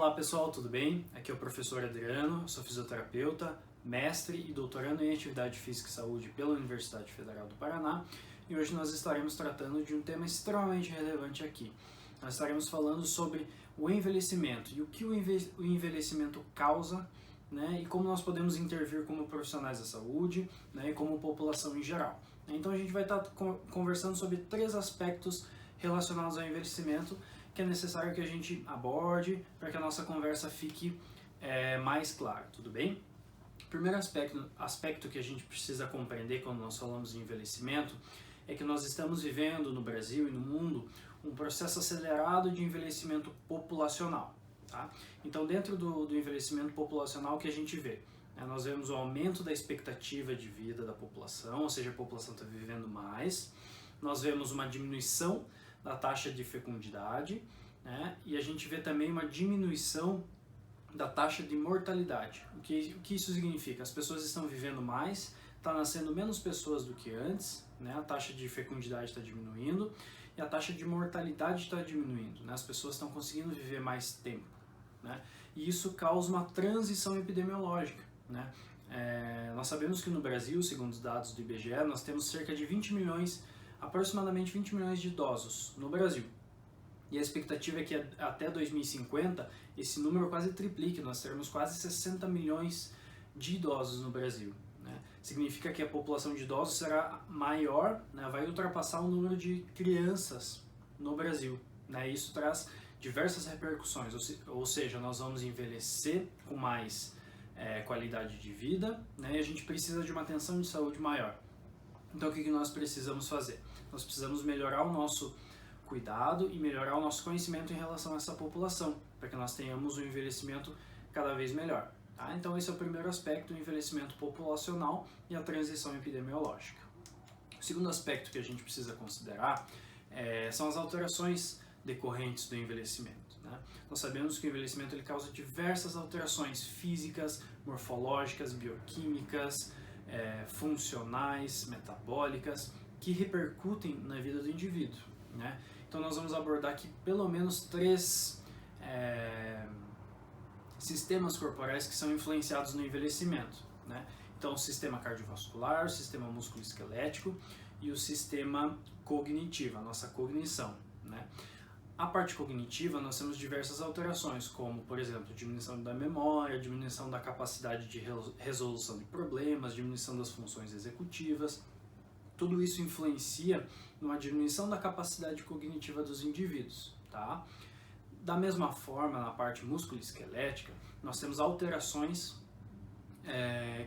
Olá pessoal, tudo bem? Aqui é o professor Adriano, sou fisioterapeuta, mestre e doutorando em Atividade Física e Saúde pela Universidade Federal do Paraná e hoje nós estaremos tratando de um tema extremamente relevante aqui. Nós estaremos falando sobre o envelhecimento e o que o envelhecimento causa, né, e como nós podemos intervir como profissionais da saúde, né, e como população em geral. Então a gente vai estar conversando sobre 3 aspectos relacionados ao envelhecimento que é necessário que a gente aborde para que a nossa conversa fique mais clara, tudo bem? O primeiro aspecto que a gente precisa compreender quando nós falamos de envelhecimento é que nós estamos vivendo no Brasil e no mundo um processo acelerado de envelhecimento populacional. Tá? Então, dentro do envelhecimento populacional, o que a gente vê? Nós vemos o aumento da expectativa de vida da população, ou seja, a população está vivendo mais. Nós vemos uma diminuição da taxa de fecundidade, né? E a gente vê também uma diminuição da taxa de mortalidade. O que isso significa? As pessoas estão vivendo mais, está nascendo menos pessoas do que antes, né? A taxa de fecundidade está diminuindo e a taxa de mortalidade está diminuindo, né? As pessoas estão conseguindo viver mais tempo, né? E isso causa uma transição epidemiológica, né? Nós sabemos que no Brasil, segundo os dados do IBGE, nós temos cerca de aproximadamente 20 milhões de idosos no Brasil. E a expectativa é que até 2050 esse número quase triplique, nós teremos quase 60 milhões de idosos no Brasil. Né? Significa que a população de idosos será maior, né? Vai ultrapassar o número de crianças no Brasil. Né? Isso traz diversas repercussões, ou seja, nós vamos envelhecer com mais qualidade de vida, né? E a gente precisa de uma atenção de saúde maior. Então o que nós precisamos fazer? Nós precisamos melhorar o nosso cuidado e melhorar o nosso conhecimento em relação a essa população, para que nós tenhamos um envelhecimento cada vez melhor. Tá? Então esse é o primeiro aspecto, o envelhecimento populacional e a transição epidemiológica. O segundo aspecto que a gente precisa considerar são as alterações decorrentes do envelhecimento. Né? Nós sabemos que o envelhecimento ele causa diversas alterações físicas, morfológicas, bioquímicas, funcionais, metabólicas, que repercutem na vida do indivíduo. Né? Então nós vamos abordar aqui pelo menos 3 sistemas corporais que são influenciados no envelhecimento. Né? Então o sistema cardiovascular, o sistema musculoesquelético e o sistema cognitivo, a nossa cognição. Né? A parte cognitiva nós temos diversas alterações, como por exemplo diminuição da memória, diminuição da capacidade de resolução de problemas, diminuição das funções executivas. Tudo isso influencia numa diminuição da capacidade cognitiva dos indivíduos. Tá? Da mesma forma, na parte musculoesquelética, nós temos alterações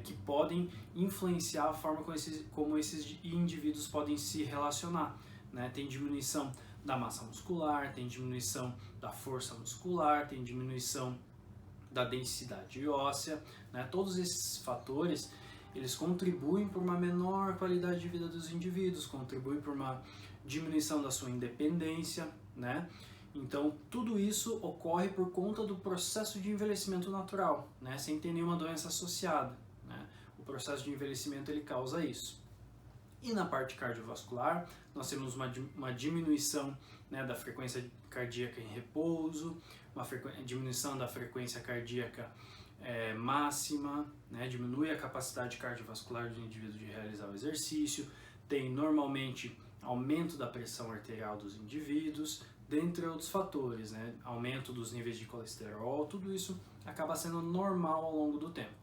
que podem influenciar a forma como esses indivíduos podem se relacionar. Né? Tem diminuição da massa muscular, tem diminuição da força muscular, tem diminuição da densidade óssea. Né? Todos esses fatores eles contribuem para uma menor qualidade de vida dos indivíduos, contribuem para uma diminuição da sua independência, né? Então, tudo isso ocorre por conta do processo de envelhecimento natural, né? Sem ter nenhuma doença associada, né? O processo de envelhecimento ele causa isso. E na parte cardiovascular, nós temos uma diminuição, né, da frequência cardíaca em repouso, uma diminuição da frequência cardíaca máxima, né, diminui a capacidade cardiovascular do indivíduo de realizar o exercício, tem normalmente aumento da pressão arterial dos indivíduos, dentre outros fatores, né, aumento dos níveis de colesterol, tudo isso acaba sendo normal ao longo do tempo.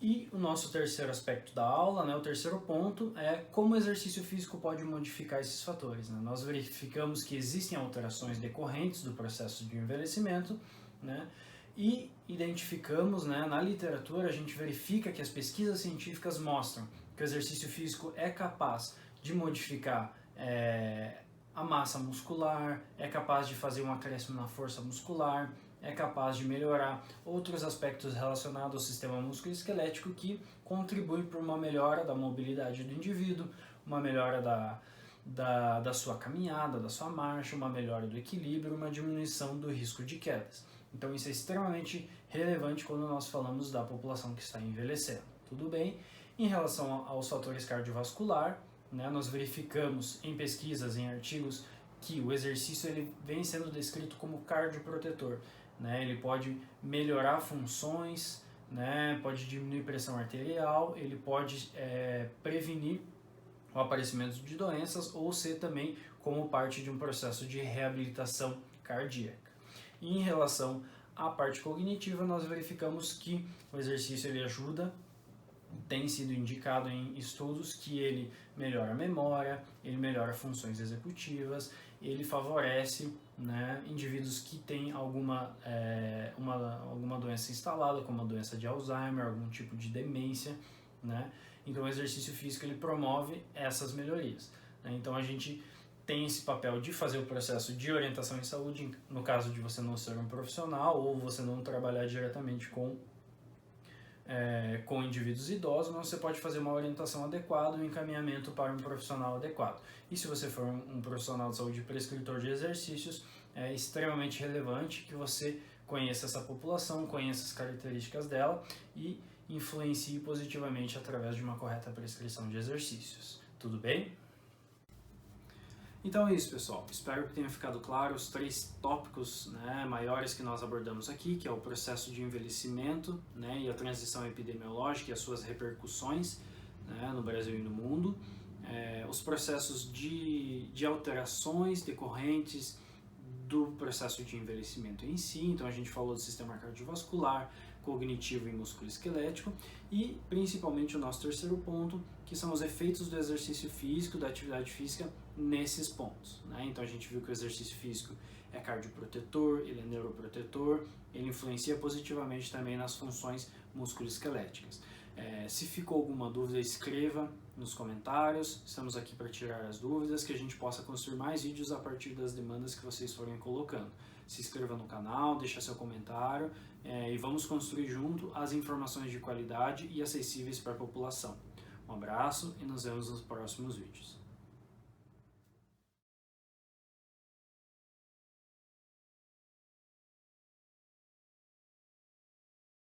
E o nosso terceiro aspecto da aula, né, o terceiro ponto, é como o exercício físico pode modificar esses fatores. Né? Nós verificamos que existem alterações decorrentes do processo de envelhecimento, né, e identificamos, né, na literatura, a gente verifica que as pesquisas científicas mostram que o exercício físico é capaz de modificar a massa muscular, é capaz de fazer um acréscimo na força muscular, é capaz de melhorar outros aspectos relacionados ao sistema musculoesquelético que contribuem para uma melhora da mobilidade do indivíduo, uma melhora da sua caminhada, da sua marcha, uma melhora do equilíbrio, uma diminuição do risco de quedas. Então isso é extremamente relevante quando nós falamos da população que está envelhecendo. Tudo bem? Em relação aos fatores cardiovasculares, né, nós verificamos em pesquisas, em artigos, que o exercício ele vem sendo descrito como cardioprotetor. né? Ele pode melhorar funções, né? Pode diminuir pressão arterial, ele pode prevenir o aparecimento de doenças ou ser também como parte de um processo de reabilitação cardíaca. E em relação à parte cognitiva, nós verificamos que o exercício ele ajuda, tem sido indicado em estudos que ele melhora a memória, ele melhora funções executivas, ele favorece, né, indivíduos que têm alguma doença instalada, como a doença de Alzheimer, algum tipo de demência, né? Então o exercício físico ele promove essas melhorias, né? Então a gente tem esse papel de fazer o processo de orientação em saúde, no caso de você não ser um profissional ou você não trabalhar diretamente com indivíduos idosos, mas você pode fazer uma orientação adequada, um encaminhamento para um profissional adequado. E se você for um profissional de saúde prescritor de exercícios, é extremamente relevante que você conheça essa população, conheça as características dela e influencie positivamente através de uma correta prescrição de exercícios. Tudo bem? Então é isso, pessoal. Espero que tenha ficado claro os 3 tópicos, né, maiores que nós abordamos aqui, que é o processo de envelhecimento, né, e a transição epidemiológica e as suas repercussões, né, no Brasil e no mundo, os processos de alterações decorrentes do processo de envelhecimento em si. Então a gente falou do sistema cardiovascular, cognitivo e musculoesquelético, e principalmente o nosso 3º ponto, que são os efeitos do exercício físico, da atividade física nesses pontos, né? Então a gente viu que o exercício físico é cardioprotetor, ele é neuroprotetor, ele influencia positivamente também nas funções musculoesqueléticas. Se ficou alguma dúvida, escreva nos comentários, estamos aqui para tirar as dúvidas, que a gente possa construir mais vídeos a partir das demandas que vocês forem colocando. Se inscreva no canal, deixa seu comentário e vamos construir junto as informações de qualidade e acessíveis para a população. Um abraço e nos vemos nos próximos vídeos.